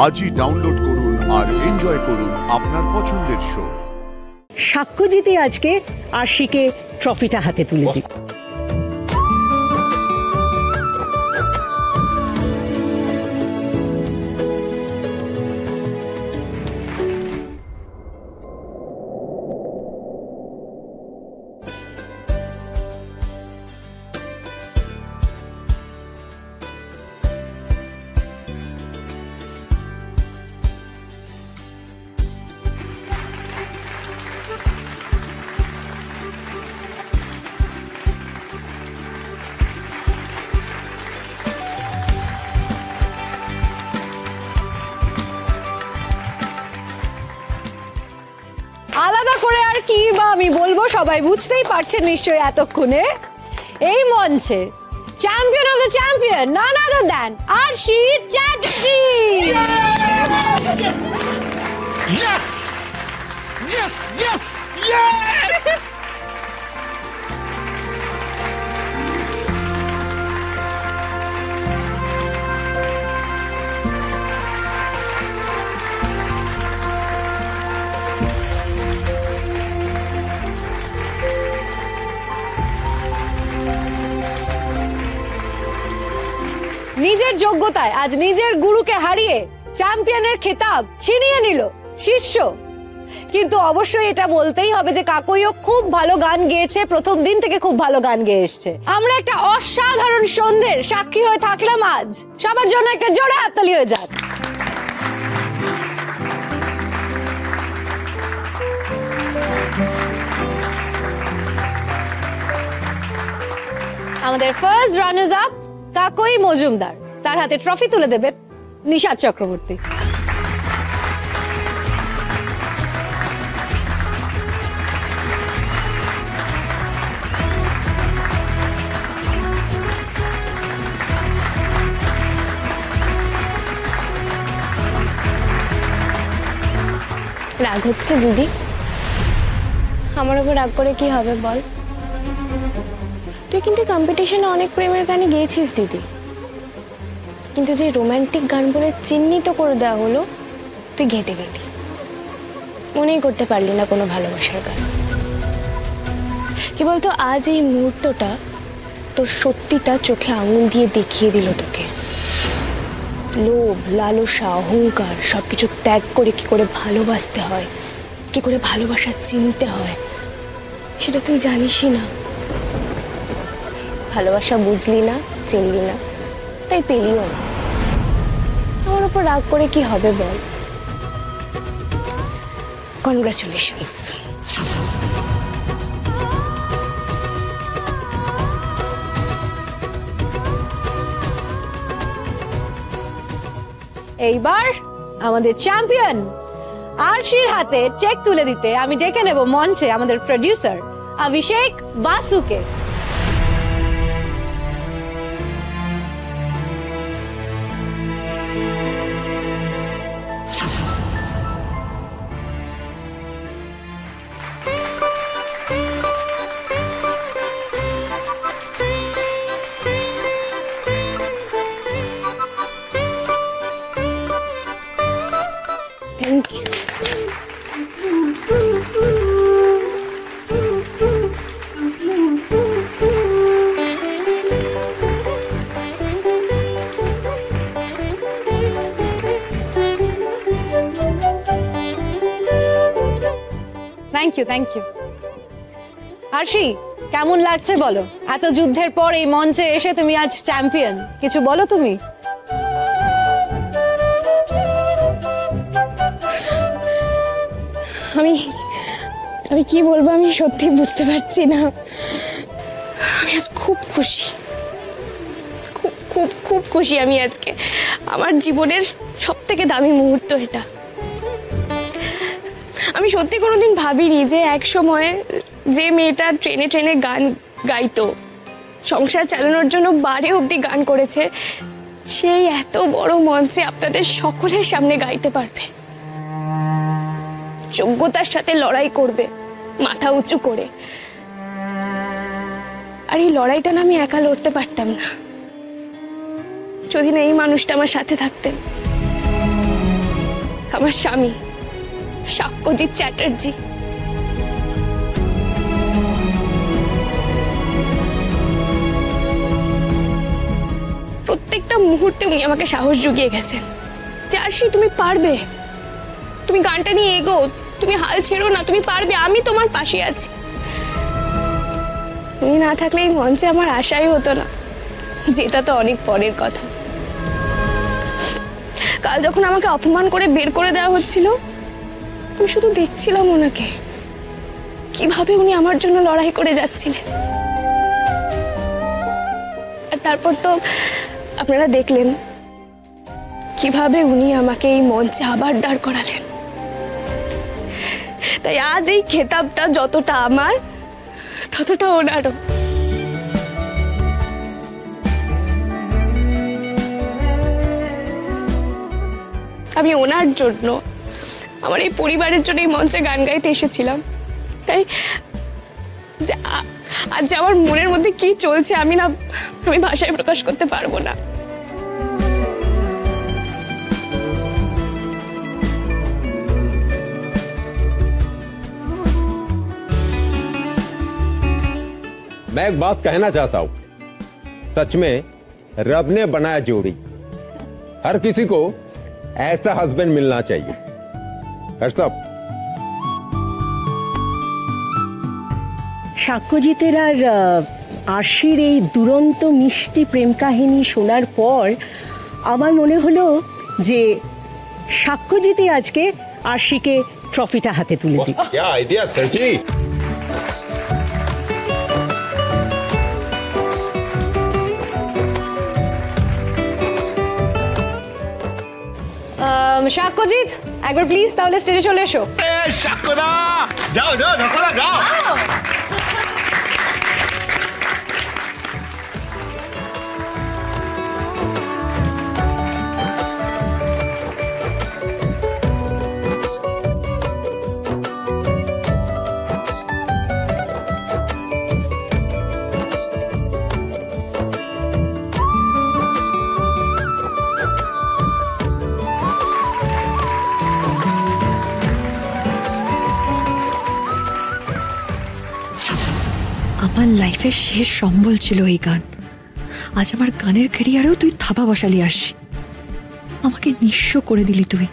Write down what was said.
আজই ডাউনলোড করুন আর এনজয় করুন আপনার পছন্দের শো। সাক্ষ্যজিৎ আজকে আরশিকে ট্রফিটা হাতে তুলে দিল। আলাদা করে আর কি বা আমি বলবো, সবাই বুঝতেই পারছেন নিশ্চয়ই এতক্ষণে। এই মঞ্চে champion of the champion, none other than Arshi Chatterjee. Yes! Yes! Yes! Yes! নিজের যোগ্যতায় আজ নিজের গুরুকে হারিয়ে চ্যাম্পিয়নের খেতাব ছিনিয়ে নিল শিষ্য। কিন্তু অবশ্যই এটা বলতেই হবে যে কাকইও খুব ভালো গান গেয়েছে, প্রথম দিন থেকে খুব ভালো গান গেয়ে এসছে। আমরা একটা অসাধারণ সন্ধ্যের সাক্ষী হয়ে থাকলাম আজ। সবার জন্য একটা জোরে হাততালি হয়ে যাক। আমাদের ফার্স্ট রানার্স আপ কাকই মজুমদার, তার হাতে ট্রফি তুলে দেবেন নিশাদ চক্রবর্তী। রাগ হচ্ছে দিদি? আমার উপর রাগ করে কি হবে বল? তুই কিন্তু কম্পিটিশনে অনেক প্রেমের গানে গেয়েছিস দিদি, কিন্তু যে রোমান্টিক গান বলে চিহ্নিত করে দেওয়া হলো তুই ঘেঁটে গেলি, মনেই করতে পারলি না কোনো ভালোবাসার গান। কি বলতো, আজ এই মুহূর্তটা তোর সত্যিটা চোখে আঙুল দিয়ে দেখিয়ে দিল তোকে। লোভ, লালসা, অহংকার সবকিছু ত্যাগ করে কি করে ভালোবাসতে হয়, কি করে ভালোবাসা চিনতে হয় সেটা তুই জানিসই না। ভালোবাসা বুঝলি না, চিনলি না, তাই পেলিও না। আমার উপর রাগ করে কি হবে বল? কনগ্রাচুলেশনস। এইবার আমাদের চ্যাম্পিয়ন আরশির হাতে চেক তুলে দিতে আমি ডেকে নেব মঞ্চে আমাদের প্রোডিউসার অভিষেক বাসুকে। Thank you. Thank you, thank you. Arshi, কেমন লাগছে বলো? এত যুদ্ধের পর এই মঞ্চে এসে তুমি আজ চ্যাম্পিয়ন, কিছু বলো তুমি। আমি কি বলবো, আমি সত্যি বুঝতে পারছি না। আমি আজ খুব খুশি, খুব খুব খুব খুশি আমি আজকে। আমার জীবনের সব থেকে দামি মুহূর্ত এটা। আমি সত্যি কোনোদিন ভাবিনি যে এক সময় যে মেয়েটা ট্রেনে ট্রেনে গান গাইতো, সংসার চালানোর জন্য বারে অবধি গান করেছে, সেই এত বড় মঞ্চে আপনাদের সকলের সামনে গাইতে পারবে, যোগ্যতার সাথে লড়াই করবে মাথা উঁচু করে। আর এই লড়াইটা না আমি একা লড়তে পারতাম না যদি না এই মানুষটা আমার সাথে থাকতেন। আমার স্বামী সাক্ষ্যজিৎ চ্যাটার্জি। প্রত্যেকটা মুহূর্তে উনি আমাকে সাহস জুগিয়ে গেছেন যে আরশি তুমি পারবে, তুমি গানটা নিয়ে এগো, তুমি হাল ছেড়ো না, তুমি পারবে, আমি তোমার পাশে আছি। উনি না থাকলে এই মঞ্চে আমার আশাই হতো না, যেটা তো অনেক পরের কথা। কাল যখন আমাকে অপমান করে বের করে দেওয়া হচ্ছিল, আমি শুধু দেখছিলাম ওনাকে, কিভাবে উনি আমার জন্য লড়াই করে যাচ্ছিলেন। আর তারপর তো আপনারা দেখলেন কিভাবে উনি আমাকে এই মঞ্চে আবার দাঁড় করালেন। তাই আজ এই খেতাবটা যতটা আমার, ততটা ওনারও। আমি ওনার জন্য, আমার এই পরিবারের জন্য এই মঞ্চে গান গাইতে এসেছিলাম। তাই আজ আমার মনের মধ্যে কি চলছে আমি ভাষায় প্রকাশ করতে পারবো না। मैं एक बात कहना चाहता हूं, सच में रब ने बनाया जोड़ी, हर किसी को ऐसा हस्बैंड मिलना चाहिए। सब সাক্ষ্যজিতের আর আরশির এই দুরন্ত মিষ্টি প্রেম কাহিনী শোনার পর আমার মনে হলো যে সাক্ষ্যজিতই আজকে আরশিকে ট্রফিটা হাতে তুলে দিই। क्या आइडिया सर जी। সাক্ষ্যজিৎ একবার প্লিজ তাহলে স্টেজে চলে এসো। সাক্ষ্যদা যাও যাও ঢোকলা যাও। আমার লাইফের শেষ সম্বল ছিল এই গান। আজ আমার গানের ক্যারিয়ারেও তুই থাবা বসালি আসি, আমাকে নিঃস্ব করে দিলি তুই।